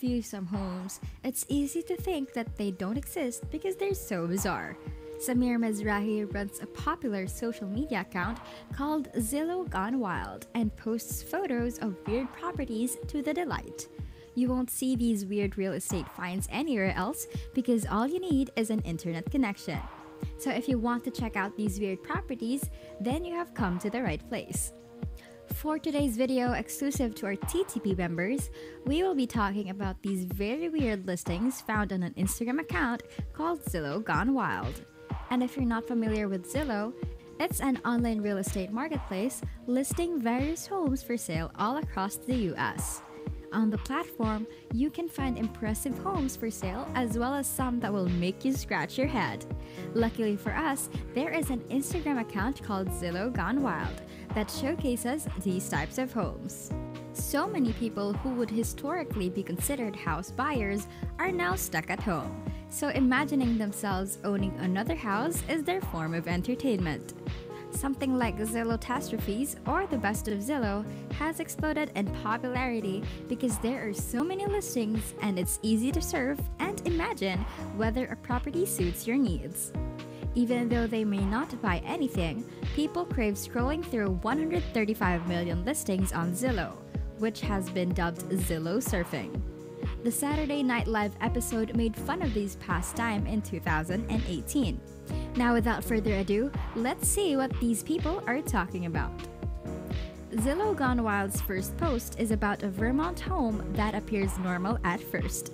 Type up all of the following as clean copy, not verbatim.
review some homes, it's easy to think that they don't exist because they're so bizarre. Samir Mizrahi runs a popular social media account called Zillow Gone Wild and posts photos of weird properties to the delight. You won't see these weird real estate finds anywhere else because all you need is an internet connection. So if you want to check out these weird properties, then you have come to the right place. For today's video exclusive to our TTP members, we will be talking about these very weird listings found on an Instagram account called Zillow Gone Wild. And if you're not familiar with Zillow, it's an online real estate marketplace listing various homes for sale all across the US. On the platform, you can find impressive homes for sale as well as some that will make you scratch your head. Luckily for us, there is an Instagram account called Zillow Gone Wild that showcases these types of homes. So many people who would historically be considered house buyers are now stuck at home. So imagining themselves owning another house is their form of entertainment. Something like Zillowtastrophes or the Best of Zillow has exploded in popularity because there are so many listings and it's easy to surf and imagine whether a property suits your needs. Even though they may not buy anything, people crave scrolling through 135 million listings on Zillow, which has been dubbed Zillow surfing. The Saturday Night Live episode made fun of these pastime in 2018. Now without further ado, let's see what these people are talking about. Zillow Gone Wild's first post is about a Vermont home that appears normal at first.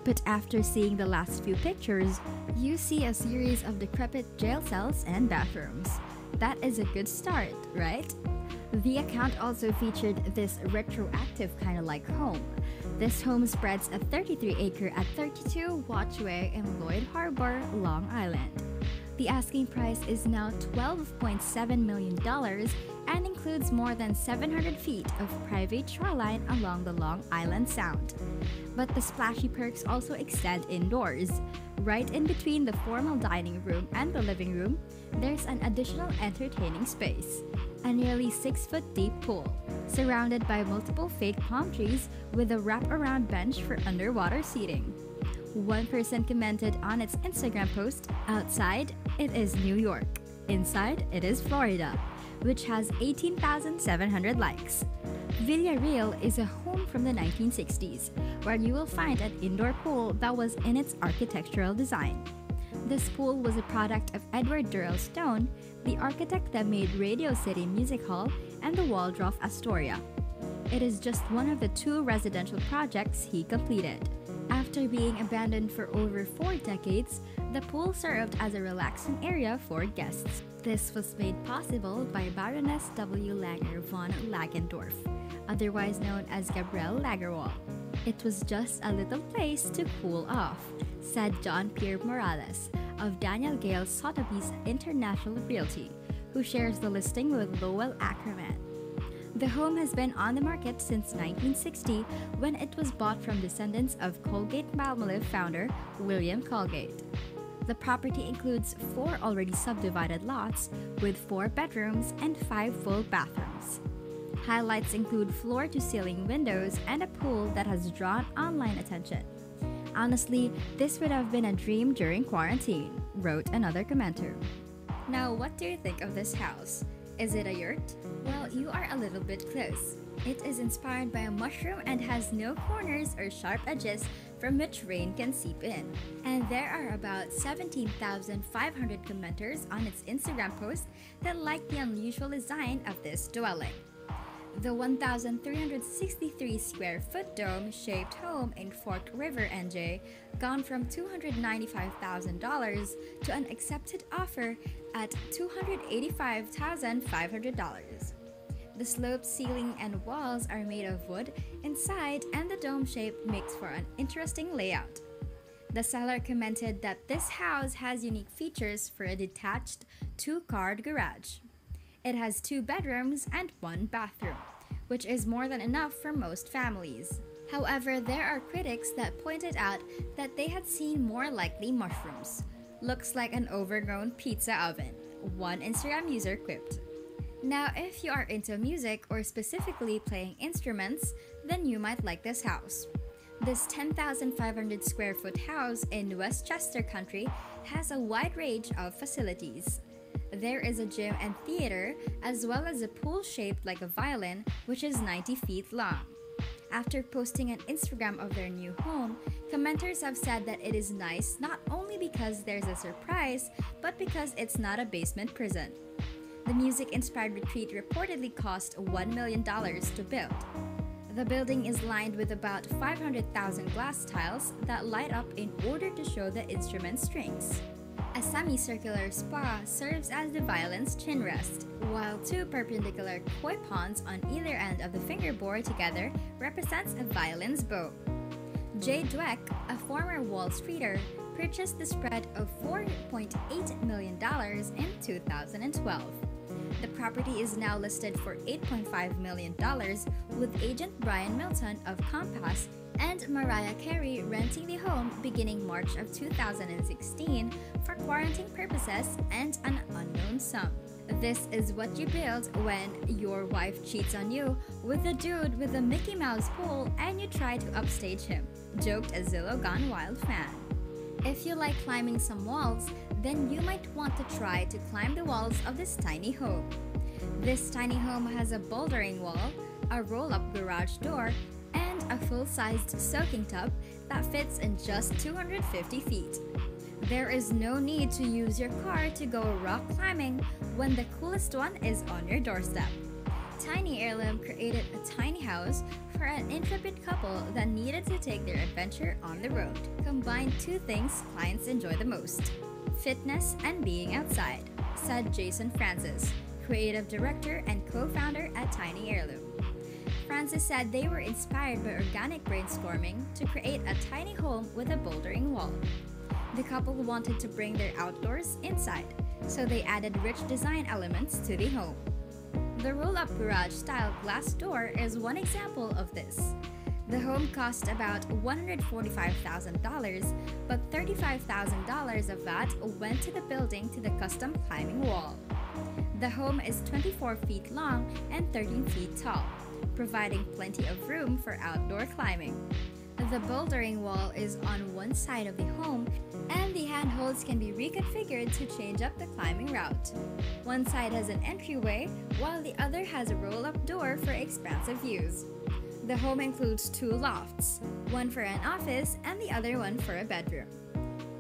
But after seeing the last few pictures, you see a series of decrepit jail cells and bathrooms. That is a good start, right? The account also featured this retroactive kind of like home. This home spreads a 33-acre at 32 Watchway in Lloyd Harbor, Long Island. The asking price is now $12.7 million and includes more than 700 feet of private shoreline along the Long Island Sound. But the splashy perks also extend indoors. Right in between the formal dining room and the living room, there's an additional entertaining space. A nearly 6-foot deep pool, surrounded by multiple fake palm trees with a wraparound bench for underwater seating. One person commented on its Instagram post, "Outside, it is New York. Inside, it is Florida," which has 18,700 likes. Villarreal is a home from the 1960s, where you will find an indoor pool that was in its architectural design. This pool was a product of Edward Durrell Stone, the architect that made Radio City Music Hall and the Waldorf Astoria. It is just one of the 2 residential projects he completed. After being abandoned for over 4 decades, the pool served as a relaxing area for guests. This was made possible by Baroness W. Langer von Lagendorf, otherwise known as Gabrielle Lagerwall. It was just a little place to cool off, said John Pierre Morales of Daniel Gale Sotheby's International Realty, who shares the listing with Lowell Ackerman. The home has been on the market since 1960 when it was bought from descendants of Colgate-Palmolive founder William Colgate. The property includes 4 already subdivided lots with 4 bedrooms and 5 full bathrooms. Highlights include floor-to-ceiling windows and a pool that has drawn online attention. Honestly, this would have been a dream during quarantine, wrote another commenter. Now, what do you think of this house? Is it a yurt? Well, you are a little bit close. It is inspired by a mushroom and has no corners or sharp edges from which rain can seep in. And there are about 17,500 commenters on its Instagram post that like the unusual design of this dwelling. The 1,363 square foot dome-shaped home in Forked River, NJ, gone from $295,000 to an accepted offer at $285,500. The sloped ceiling and walls are made of wood inside, and the dome shape makes for an interesting layout. The seller commented that this house has unique features for a detached 2-car garage. It has 2 bedrooms and 1 bathroom, which is more than enough for most families. However, there are critics that pointed out that they had seen more likely mushrooms. Looks like an overgrown pizza oven, one Instagram user quipped. Now, if you are into music or specifically playing instruments, then you might like this house. This 10,500 square foot house in Westchester Country has a wide range of facilities. There is a gym and theater, as well as a pool shaped like a violin, which is 90 feet long. After posting an Instagram of their new home, commenters have said that it is nice not only because there's a surprise, but because it's not a basement prison. The music-inspired retreat reportedly cost $1 million to build. The building is lined with about 500,000 glass tiles that light up in order to show the instrument strings. A semicircular spa serves as the violin's chin rest, while two perpendicular koi ponds on either end of the fingerboard together represents a violin's bow. Jay Dweck, a former Wall Streeter, purchased the spread of $4.8 million in 2012. The property is now listed for $8.5 million, with agent Brian Milton of Compass and Mariah Carey renting the home beginning March of 2016 for quarantine purposes and an unknown sum. This is what you build when your wife cheats on you with a dude with a Mickey Mouse pool and you try to upstage him, joked a Zillow Gone Wild fan. If you like climbing some walls, then you might want to try to climb the walls of this tiny home. This tiny home has a bouldering wall, a roll-up garage door, and a full-sized soaking tub that fits in just 250 feet. There is no need to use your car to go rock climbing when the coolest one is on your doorstep. Tiny Heirloom created a tiny house for an intrepid couple that needed to take their adventure on the road. Combine two things clients enjoy the most: fitness and being outside, said Jason Francis, creative director and co-founder at Tiny Heirloom. Francis said they were inspired by organic brainstorming to create a tiny home with a bouldering wall. The couple wanted to bring their outdoors inside, so they added rich design elements to the home. The roll-up garage-style glass door is one example of this. The home cost about $145,000, but $35,000 of that went to the building to the custom climbing wall. The home is 24 feet long and 13 feet tall, providing plenty of room for outdoor climbing. The bouldering wall is on one side of the home, and the handholds can be reconfigured to change up the climbing route. One side has an entryway, while the other has a roll-up door for expansive views. The home includes two lofts, one for an office and the other one for a bedroom.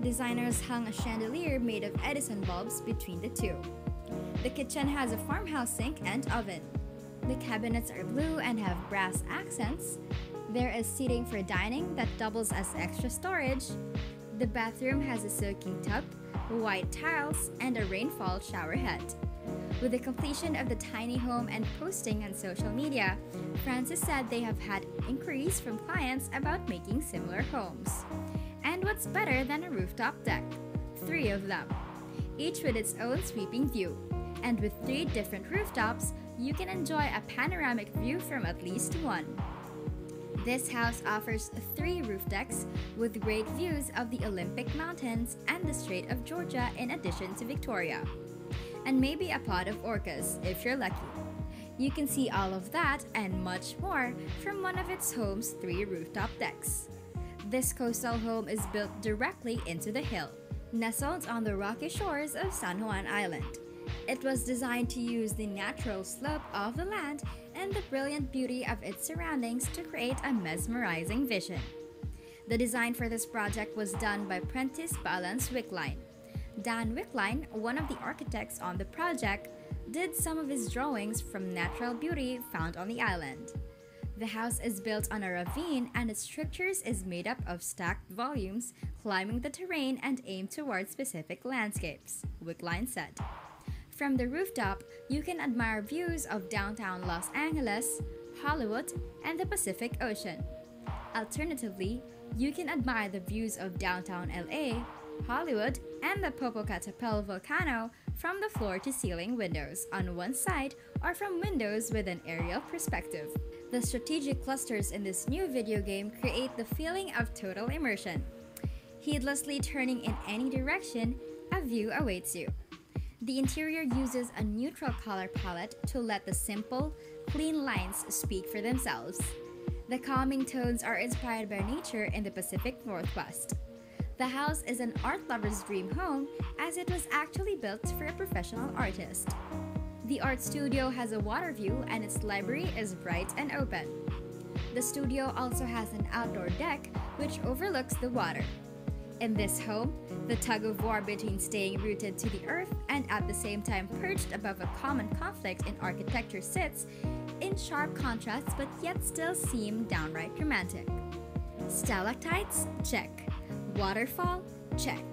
Designers hung a chandelier made of Edison bulbs between the two. The kitchen has a farmhouse sink and oven. The cabinets are blue and have brass accents. There is seating for dining that doubles as extra storage. The bathroom has a soaking tub, white tiles, and a rainfall shower head. With the completion of the tiny home and posting on social media, Francis said they have had inquiries from clients about making similar homes. And what's better than a rooftop deck? 3 of them, each with its own sweeping view. And with 3 different rooftops, you can enjoy a panoramic view from at least one. This house offers 3 roof decks with great views of the Olympic Mountains and the Strait of Georgia in addition to Victoria. And maybe a pod of orcas if you're lucky. You can see all of that and much more from one of its home's 3 rooftop decks. This coastal home is built directly into the hill, nestled on the rocky shores of San Juan Island. It was designed to use the natural slope of the land and the brilliant beauty of its surroundings to create a mesmerizing vision. The design for this project was done by Prentice Balance Wickline. Dan Wickline, one of the architects on the project, did some of his drawings from natural beauty found on the island. The house is built on a ravine and its structures is made up of stacked volumes climbing the terrain and aimed towards specific landscapes, Wickline said. From the rooftop, you can admire views of downtown Los Angeles, Hollywood, and the Pacific Ocean. Alternatively, you can admire the views of downtown LA, Hollywood, and the Popocatépetl volcano from the floor-to-ceiling windows on one side or from windows with an aerial perspective. The strategic clusters in this new video game create the feeling of total immersion. Heedlessly turning in any direction, a view awaits you. The interior uses a neutral color palette to let the simple, clean lines speak for themselves. The calming tones are inspired by nature in the Pacific Northwest. The house is an art lover's dream home as it was actually built for a professional artist. The art studio has a water view and its library is bright and open. The studio also has an outdoor deck which overlooks the water. In this home, the tug of war between staying rooted to the earth and at the same time perched above a common conflict in architecture sits in sharp contrast but yet still seem downright romantic. Stalactites? Check. Waterfall? Check.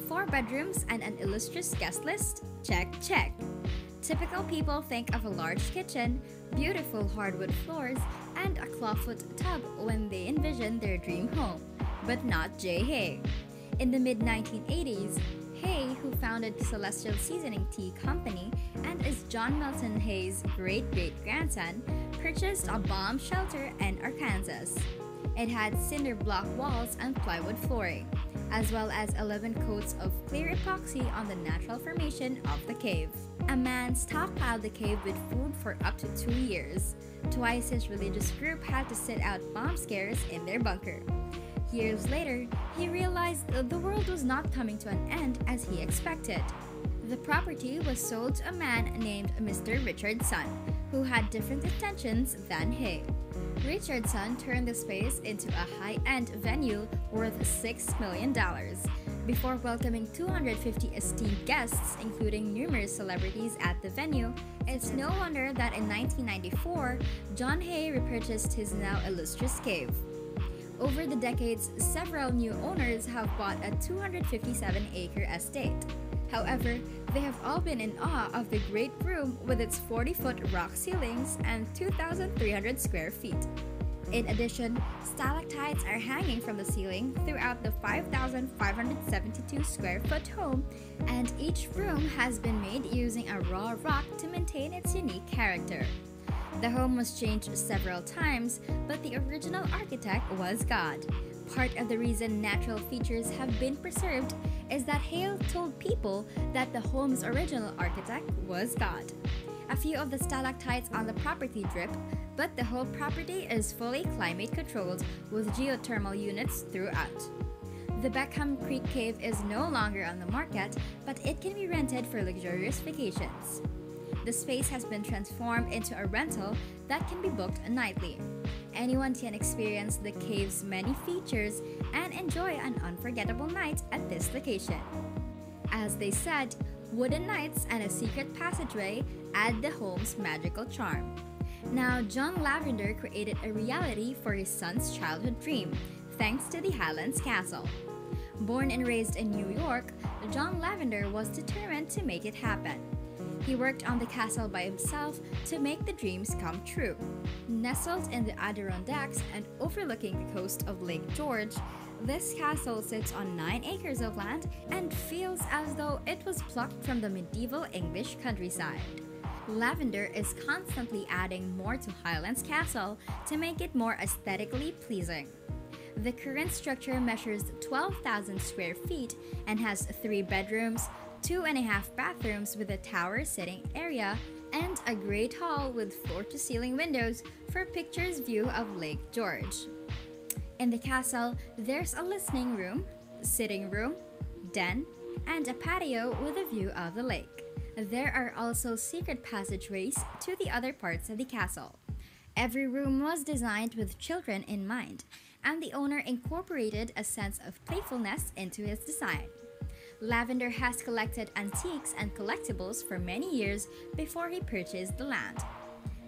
4 bedrooms and an illustrious guest list? Check, check. Typical people think of a large kitchen, beautiful hardwood floors, and a clawfoot tub when they envision their dream home, but not Jay Hay. In the mid-1980s, Hay, who founded Celestial Seasoning Tea Company and is John Milton Hay's great-great-grandson, purchased a bomb shelter in Arkansas. It had cinder block walls and plywood flooring, as well as 11 coats of clear epoxy on the natural formation of the cave. A man stockpiled the cave with food for up to 2 years. Twice his religious group had to sit out bomb scares in their bunker. Years later, he realized the world was not coming to an end as he expected. The property was sold to a man named Mr. Richardson, who had different intentions than Hay. Richardson turned the space into a high-end venue worth $6 million. Before welcoming 250 esteemed guests, including numerous celebrities at the venue, it's no wonder that in 1994, John Hay repurchased his now illustrious cave. Over the decades, several new owners have bought a 257-acre estate. However, they have all been in awe of the great room with its 40-foot rock ceilings and 2,300 square feet. In addition, stalactites are hanging from the ceiling throughout the 5,572 square foot home, and each room has been made using a raw rock to maintain its unique character. The home was changed several times, but the original architect was God. Part of the reason natural features have been preserved is that Hale told people that the home's original architect was God. A few of the stalactites on the property drip, but the whole property is fully climate controlled with geothermal units throughout. The Beckham Creek Cave is no longer on the market, but it can be rented for luxurious vacations. The space has been transformed into a rental that can be booked nightly. Anyone can experience the cave's many features and enjoy an unforgettable night at this location. As they said, wooden nights and a secret passageway add the home's magical charm. Now, John Lavender created a reality for his son's childhood dream, thanks to the Highlands Castle. Born and raised in New York, John Lavender was determined to make it happen. He worked on the castle by himself to make the dreams come true. Nestled in the Adirondacks and overlooking the coast of Lake George, this castle sits on 9 acres of land and feels as though it was plucked from the medieval English countryside. Lavender is constantly adding more to Highlands Castle to make it more aesthetically pleasing. The current structure measures 12,000 square feet and has 3 bedrooms, 2.5 bathrooms with a tower sitting area, and a great hall with floor-to-ceiling windows for pictures view of Lake George. In the castle, there's a listening room, sitting room, den, and a patio with a view of the lake. There are also secret passageways to the other parts of the castle. Every room was designed with children in mind, and the owner incorporated a sense of playfulness into his design. Lavender has collected antiques and collectibles for many years before he purchased the land.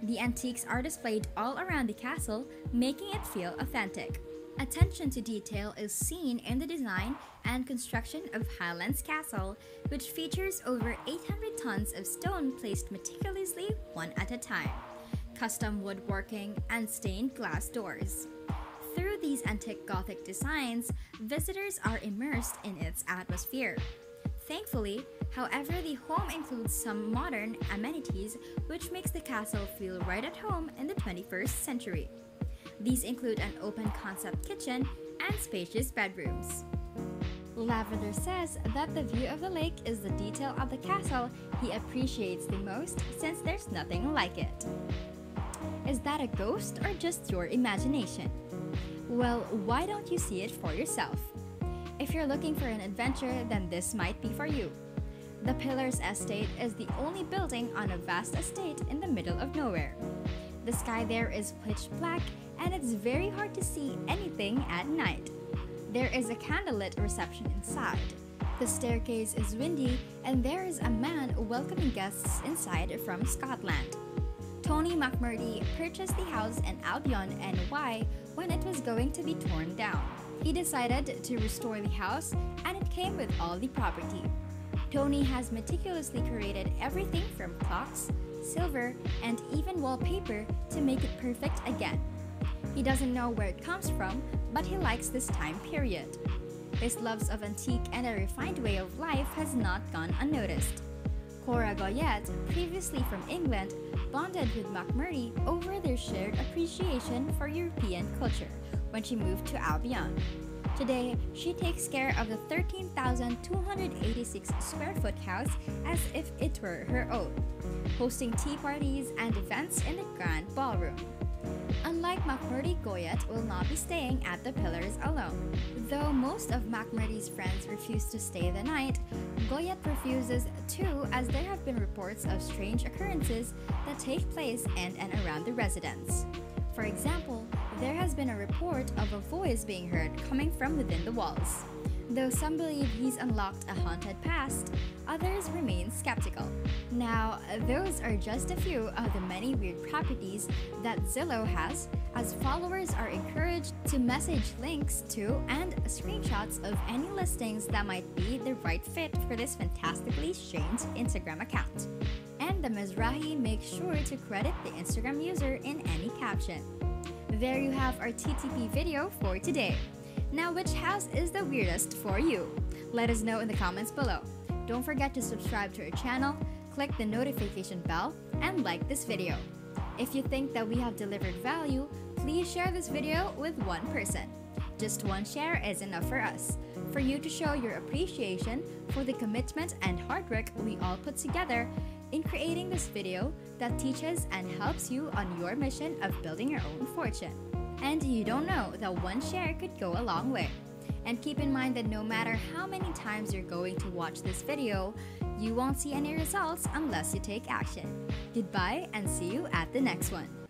The antiques are displayed all around the castle, making it feel authentic. Attention to detail is seen in the design and construction of Highlands Castle, which features over 800 tons of stone placed meticulously one at a time, custom woodworking, and stained glass doors. Through these antique Gothic designs, visitors are immersed in its atmosphere. Thankfully, however, the home includes some modern amenities which makes the castle feel right at home in the 21st century. These include an open-concept kitchen and spacious bedrooms. Lavender says that the view of the lake is the detail of the castle he appreciates the most since there's nothing like it. Is that a ghost or just your imagination? Well, why don't you see it for yourself? If you're looking for an adventure, then this might be for you. The Pillars Estate is the only building on a vast estate in the middle of nowhere. The sky there is pitch black and it's very hard to see anything at night. There is a candlelit reception inside. The staircase is windy and there is a man welcoming guests inside from Scotland. Tony McMurdy purchased the house in Albion, NY when it was going to be torn down. He decided to restore the house and it came with all the property. Tony has meticulously curated everything from clocks, silver, and even wallpaper to make it perfect again. He doesn't know where it comes from, but he likes this time period. His loves of antique and a refined way of life has not gone unnoticed. Cora Goyette, previously from England, bonded with McMurdy over their shared appreciation for European culture when she moved to Albion. Today, she takes care of the 13,286 square foot house as if it were her own, hosting tea parties and events in the grand ballroom. Unlike McMurdy, Goyette will not be staying at the Pillars alone. Though most of McMurdy's friends refuse to stay the night, Goyette refuses too, as there have been reports of strange occurrences that take place in and around the residence. For example, there has been a report of a voice being heard coming from within the walls. Though some believe he's unlocked a haunted past, others remain skeptical. Now, those are just a few of the many weird properties that Zillow has, as followers are encouraged to message links to and screenshots of any listings that might be the right fit for this fantastically strange Instagram account. And the Mizrahi makes sure to credit the Instagram user in any caption. There you have our TTP video for today. Now, which house is the weirdest for you? Let us know in the comments below. Don't forget to subscribe to our channel, click the notification bell, and like this video. If you think that we have delivered value, please share this video with one person. Just one share is enough for us, for you to show your appreciation for the commitment and hard work we all put together in creating this video that teaches and helps you on your mission of building your own fortune. And you don't know that one share could go a long way. And keep in mind that no matter how many times you're going to watch this video, you won't see any results unless you take action. Goodbye and see you at the next one.